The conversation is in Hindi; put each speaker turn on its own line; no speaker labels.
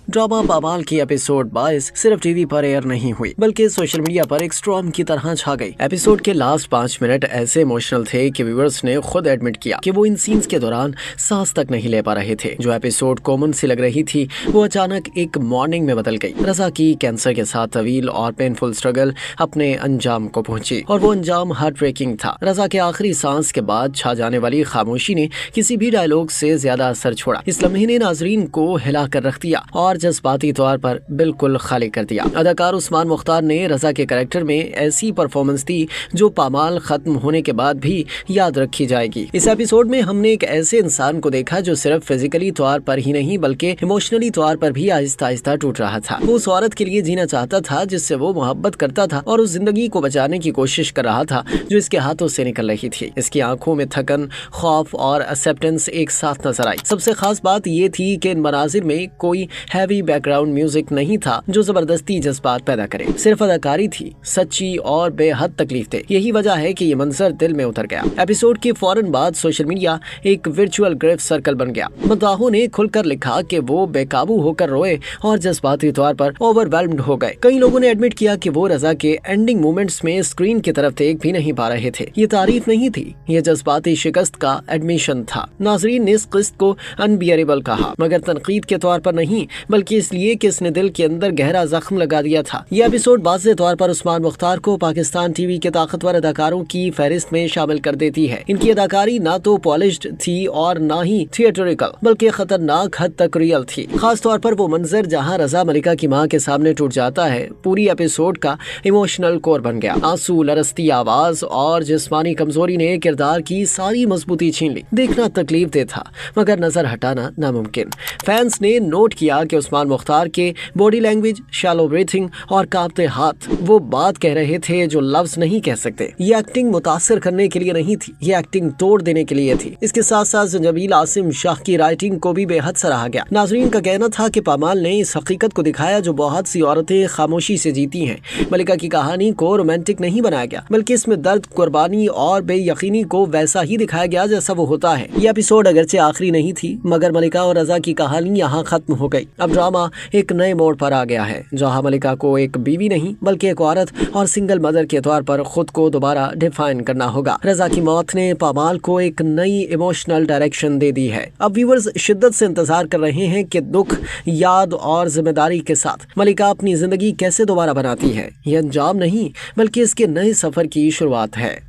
ड्रामा पामाल की एपिसोड 22 सिर्फ टीवी पर एयर नहीं हुई बल्कि सोशल मीडिया पर एक स्टॉर्म की तरह छा गई। एपिसोड के लास्ट 5 मिनट ऐसे इमोशनल थे कि व्यूअर्स ने खुद एडमिट किया कि वो इन सीन्स के दौरान सांस तक नहीं ले पा रहे थे। जो एपिसोड कॉमन सी लग रही थी वो अचानक एक मॉर्निंग में बदल गई। रजा की कैंसर के साथ तवील और पेनफुल स्ट्रगल अपने अंजाम को पहुंची और वो अंजाम हार्ट ब्रेकिंग था। रजा के आखिरी सांस के बाद छा जाने वाली खामोशी ने किसी भी डायलॉग से ज्यादा असर छोड़ा। इस लम्हे ने नाजरीन को हिला कर रख दिया और जज्बाती तौर पर बिल्कुल खाली कर दिया। अदाकार उस्मान मुख्तार ने रजा के कैरेक्टर में ऐसी परफॉर्मेंस दी जो पामाल खत्म होने के बाद भी याद रखी जाएगी। इस एपिसोड में हमने एक ऐसे इंसान को देखा जो सिर्फ फिजिकली तौर पर ही नहीं बल्कि इमोशनली तौर पर भी आहिस्ता आहिस्ता टूट रहा था। वो उस औरत के लिए जीना चाहता था जिससे वो मोहब्बत करता था और उस जिंदगी को बचाने की कोशिश कर रहा था जो इसके हाथों से निकल रही थी। इसकी आंखों में थकन, खौफ और एक्सेप्टेंस एक साथ नजर आई। सबसे खास बात ये थी कि इन मनाजिर में कोई हैवी बैकग्राउंड म्यूजिक नहीं था जो जबरदस्ती जज्बात पैदा करे। सिर्फ अदाकारी थी, सच्ची और बेहद तकलीफ थे। यही वजह है कि ये मंजर दिल में उतर गया। एपिसोड के फौरन बाद सोशल मीडिया एक वर्चुअल ग्रिफ सर्कल बन गया। मद्दाहों ने खुलकर लिखा कि वो बेकाबू होकर रोए और जज्बाती तौर पर ओवरवेल्म्ड हो गए। कई लोगों ने एडमिट किया कि वो रजा के एंडिंग मोमेंट्स में स्क्रीन की तरफ देख भी नहीं पा रहे थे। ये तारीफ नहीं थी, ये जज्बाती शिकस्त का एडमिशन था। नाजरीन ने इस किस्त को अनबियरेबल कहा, मगर तनकीद के तौर पर नहीं बल्कि इसलिए कि इसने दिल के अंदर गहरा जख्म लगा दिया था। यह एपिसोड वाज़ेह तौर पर उस्मान मुख्तार को पाकिस्तान टीवी के ताकतवर अदाकारों की फहरिस्त में शामिल कर देती है। इनकी अदाकारी ना तो पॉलिश्ड थी और ना ही थिएटरिकल बल्कि खतरनाक हद तक रियल थी। खास तौर पर वो मंजर जहां रजा मलिका की मां के सामने टूट जाता है पूरी एपिसोड का इमोशनल कोर बन गया। आंसू, लरसती आवाज और जिस्मानी कमजोरी ने किरदार की सारी मजबूती छीन ली। देखना तकलीफ दे था मगर नजर हटाना नामुमकिन। फैंस ने नोट किया कि उस्मान मुख्तार के बॉडी लैंग्वेज, शैलो ब्रीथिंग और कांपते हाथ वो बात कह रहे थे जो लफ्ज नहीं कह सकते। ये एक्टिंग मुतासिर करने के लिए नहीं थी, ये एक्टिंग तोड़ देने के लिए थी। इसके साथ साथ जंजबील आसिम शाह की राइटिंग को भी बेहद सराहा गया। नाजरीन का कहना था कि पामाल ने इस हकीकत को दिखाया जो बहुत सी औरतें खामोशी से जीती हैं। मलिका की कहानी को रोमांटिक नहीं बनाया गया बल्कि इसमें दर्द, कुर्बानी और बेयकीनी को वैसा ही दिखाया गया जैसा वो होता है। ये एपिसोड अगरचे आखिरी नहीं थी मगर मलिका और रजा की कहानी यहाँ खत्म हो गई। अब ड्रामा एक नए मोड़ पर आ गया है जहाँ मलिका को एक बीवी नहीं बल्कि एक औरत और सिंगल मदर के तौर पर खुद को दोबारा डिफाइन करना होगा। रजा की मौत ने पामाल को एक नई इमोशनल डायरेक्शन दे दी है। अब व्यूअर्स शिद्दत से इंतजार कर रहे हैं कि दुख, याद और जिम्मेदारी के साथ मलिका अपनी जिंदगी कैसे दोबारा बनाती है। यह अंजाम नहीं बल्कि इसके नए सफर की शुरुआत है।